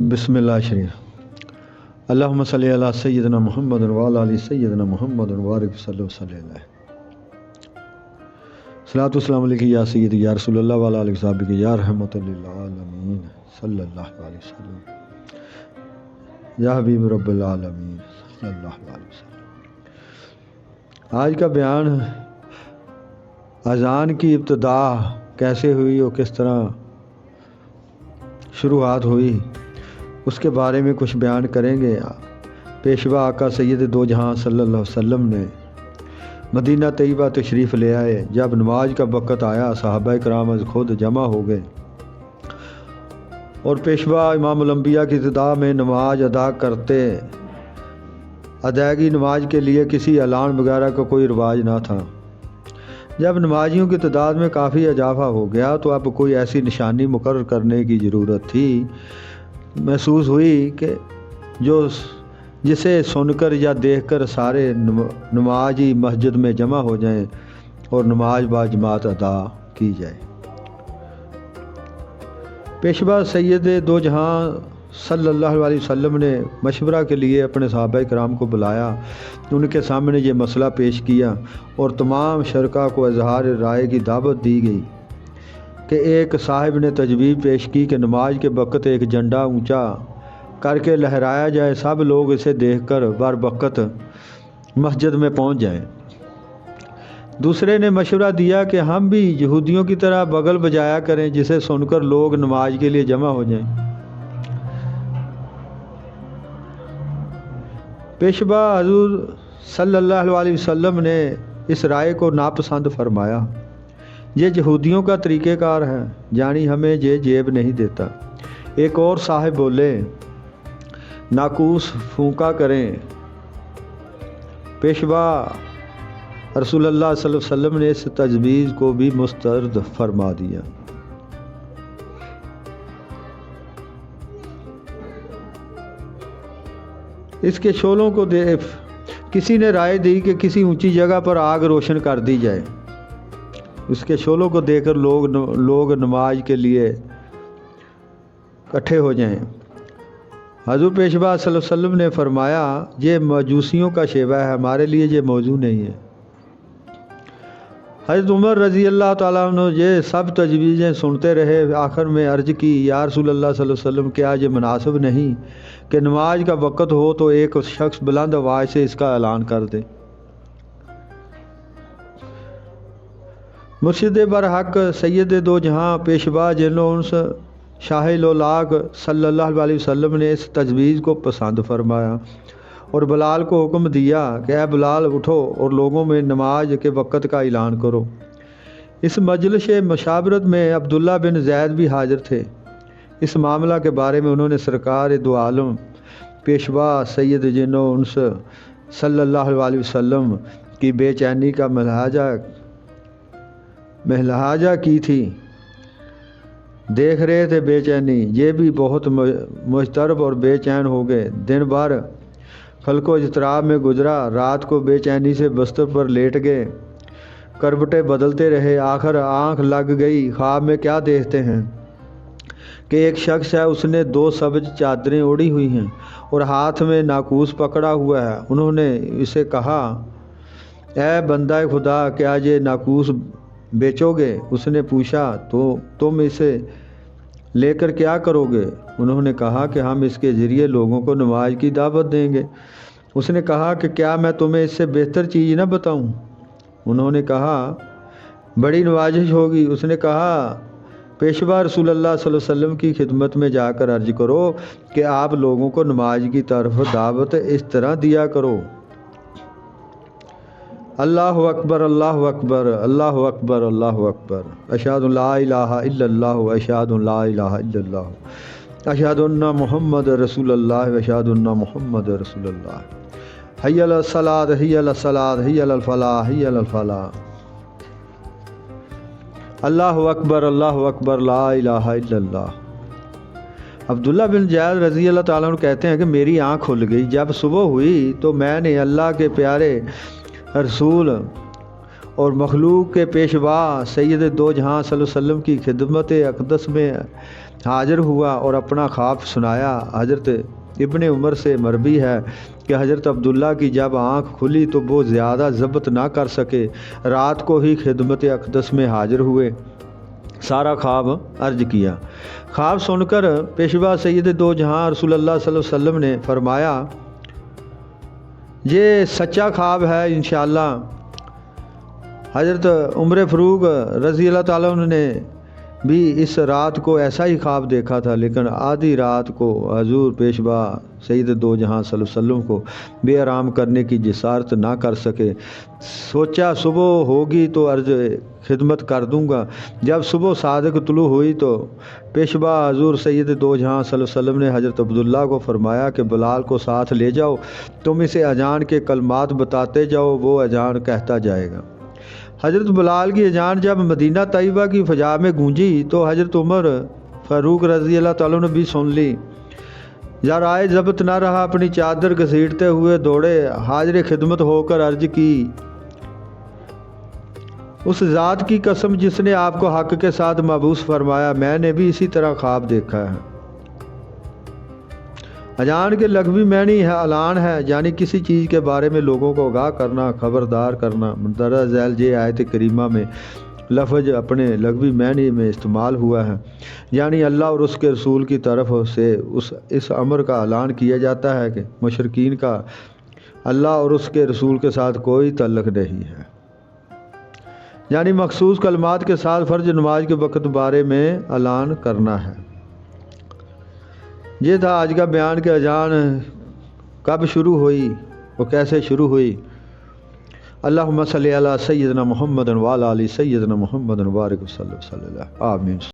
بسم اللہ شریف اللہم صلی علی سیدنا محمد وعلی آل سیدنا محمد وبارک صلی اللہ علیہ صلاۃ والسلام علیکہ یا سیدی یا رسول اللہ وعلی آلہ وصحبہ یا رحمۃ للعالمین صلی اللہ علیہ وسلم یا حبیب رب العالمین صلی اللہ علیہ وسلم۔ آج کا بیان اذان کی ابتدا کیسے ہوئی اور کس طرح شروعات ہوئی اس کے بارے میں کچھ بیان کریں گے۔ پیشوا آقا سید دو جہاں صلی اللہ علیہ وسلم نے مدینہ طیبہ تشریف لے آئے۔ جب نماز کا وقت آیا صحابہ کرام از خود جمع ہو گئے اور پیشوا امام الانبیاء کی ابتدا میں نماز ادا کرتے۔ ادائیگی نماز کے لیے کسی اعلان وغیرہ کا کوئی رواج نہ تھا۔ جب نمازیوں کی تعداد میں کافی اضافہ ہو گیا تو اب کوئی ایسی نشانی مقرر کرنے کی ضرورت تھی محسوس ہوئی کہ جسے سن کر یا دیکھ کر سارے نمازی مسجد میں جمع ہو جائیں اور نماز با جماعت ادا کی جائے۔ پیشوا سید دو جہاں صلی اللہ علیہ وسلم نے مشورہ کے لیے اپنے صحابہ کرام کو بلایا، ان کے سامنے یہ مسئلہ پیش کیا اور تمام شرکا کو اظہار رائے کی دعوت دی گئی کہ ایک صاحب نے تجویز پیش کی کہ نماز کے وقت ایک جھنڈا اونچا کر کے لہرایا جائے، سب لوگ اسے دیکھ کر بر وقت مسجد میں پہنچ جائیں۔ دوسرے نے مشورہ دیا کہ ہم بھی یہودیوں کی طرح بغل بجایا کریں جسے سن کر لوگ نماز کے لیے جمع ہو جائیں۔ پیشوا حضور صلی اللہ علیہ وسلم نے اس رائے کو ناپسند فرمایا۔ یہ یہودیوں کا طریقہ کار ہے، یعنی ہمیں یہ جیب نہیں دیتا۔ ایک اور صاحب بولے ناقوس پھونکا کریں۔ پیشوا رسول اللہ صلی اللہ علیہ وسلم نے اس تجویز کو بھی مسترد فرما دیا۔ اس کے شعلوں کو کسی نے رائے دی کہ کسی اونچی جگہ پر آگ روشن کر دی جائے، اس کے شعلوں کو دیکھ کر لوگ نماز کے لیے اکٹھے ہو جائیں۔ حضور پیشوا صلی اللہ علیہ وسلم نے فرمایا یہ مجوسیوں کا شیوہ ہے، ہمارے لیے یہ موضوع نہیں ہے۔ حضرت عمر رضی اللہ تعالیٰ عنہ یہ سب تجویزیں سنتے رہے، آخر میں عرض کی یا رسول اللہ صلی اللہ علیہ وسلم کیا یہ مناسب نہیں کہ نماز کا وقت ہو تو ایک شخص بلند آواز سے اس کا اعلان کر دے۔ مرشد برحق سید دو جہاں پیشوا جنونس شاہ لولاک صلی اللہ علیہ وسلم نے اس تجویز کو پسند فرمایا اور بلال کو حکم دیا کہ اے بلال اٹھو اور لوگوں میں نماز کے وقت کا اعلان کرو۔ اس مجلس مشاورت میں عبداللہ بن زید بھی حاضر تھے۔ اس معاملہ کے بارے میں انہوں نے سرکار دو عالم پیشوا سید جنونس صلی اللہ علیہ وسلم کی بے چینی کا ملاحظہ کی تھی۔ دیکھ رہے تھے بے چینی، یہ بھی بہت مضطرب اور بے چین ہو گئے۔ دن بھر خلق و اضطراب میں گزرا، رات کو بے چینی سے بستر پر لیٹ گئے، کروٹیں بدلتے رہے، آخر آنکھ لگ گئی۔ خواب میں کیا دیکھتے ہیں کہ ایک شخص ہے، اس نے 2 سبز چادریں اوڑھی ہوئی ہیں اور ہاتھ میں ناقوس پکڑا ہوا ہے۔ انہوں نے اسے کہا اے بندہ خدا کیا یہ ناقوس بیچو گے؟ اس نے پوچھا تو تم اسے لے کر کیا کرو گے؟ انہوں نے کہا کہ ہم اس کے ذریعے لوگوں کو نماز کی دعوت دیں گے۔ اس نے کہا کہ کیا میں تمہیں اس سے بہتر چیز نہ بتاؤں؟ انہوں نے کہا بڑی نوازش ہوگی۔ اس نے کہا پیشوا رسول اللہ صلی اللہ علیہ وسلم کی خدمت میں جا کر عرض کرو کہ آپ لوگوں کو نماز کی طرف دعوت اس طرح دیا کرو اللہ اکبر اللہ اکبر اللہ اکبر اللہ اکبر، اشہد ان لا الہ الا اللہ اشہد ان لا الہ الا اللہ اشہد ان محمد رسول اللہ اشہد ان محمد رسول اللہ، حی علی الصلاۃ حی علی الصلاۃ حی علی الفلاح حی علی الفلاح، اللہ اکبر لا الہ الا اللہ۔ عبداللہ بن زید رضی اللہ تعالیٰ عنہ کہتے ہیں کہ میری آنکھ کھل گئی۔ جب صبح ہوئی تو میں نے اللہ کے پیارے رسول اور مخلوق کے پیشوا سید دو جہاں صلی اللہ علیہ وسلم کی خدمت اقدس میں حاضر ہوا اور اپنا خواب سنایا۔ حضرت ابن عمر سے مروی ہے کہ حضرت عبداللہ کی جب آنکھ کھلی تو وہ زیادہ ضبط نہ کر سکے، رات کو ہی خدمت اقدس میں حاضر ہوئے، سارا خواب عرض کیا۔ خواب سن کر پیشوا سید دو جہاں رسول اللہ صلی اللہ علیہ وسلم نے فرمایا یہ سچا خواب ہے انشاءاللہ۔ حضرت عمر فاروق رضی اللہ تعالیٰ عنہ نے بھی اس رات کو ایسا ہی خواب دیکھا تھا، لیکن آدھی رات کو حضور پیشوا سید دو جہاں صلی اللہ علیہ وسلم کو بے آرام کرنے کی جسارت نہ کر سکے۔ سوچا صبح ہوگی تو عرض خدمت کر دوں گا۔ جب صبح صادق طلوع ہوئی تو پیشوا حضور سید دو جہاں صلی اللہ علیہ وسلم نے حضرت عبداللہ کو فرمایا کہ بلال کو ساتھ لے جاؤ، تم اسے اذان کے کلمات بتاتے جاؤ، وہ اذان کہتا جائے گا۔ حضرت بلال کی اذان جب مدینہ طیبہ کی فضا میں گونجی تو حضرت عمر فاروق رضی اللہ تعالیٰ نے بھی سن لی۔ ذرائع ضبط نہ رہا، اپنی چادر گھسیٹتے ہوئے دوڑے، حاضر خدمت ہو کر عرض کی، اس ذات کی قسم جس نے آپ کو حق کے ساتھ مبعوث فرمایا، میں نے بھی اسی طرح خواب دیکھا ہے۔ اذان کے لغوی معنی ہے اعلان ہے، یعنی کسی چیز کے بارے میں لوگوں کو آگاہ کرنا، خبردار کرنا۔ مندرجہ ذیل یہ آیت کریمہ میں لفظ اپنے لغوی معنی میں استعمال ہوا ہے، یعنی اللہ اور اس کے رسول کی طرف سے اس امر کا اعلان کیا جاتا ہے کہ مشرکین کا اللہ اور اس کے رسول کے ساتھ کوئی تعلق نہیں ہے، یعنی مخصوص کلمات کے ساتھ فرض نماز کے وقت بارے میں اعلان کرنا ہے۔ یہ تھا آج کا بیان کہ اذان کب شروع ہوئی اور کیسے شروع ہوئی۔ اللہم صلی علی سیدنا محمد وعلی آل سیدنا محمد وبارک وسلم صلی اللہ آمین۔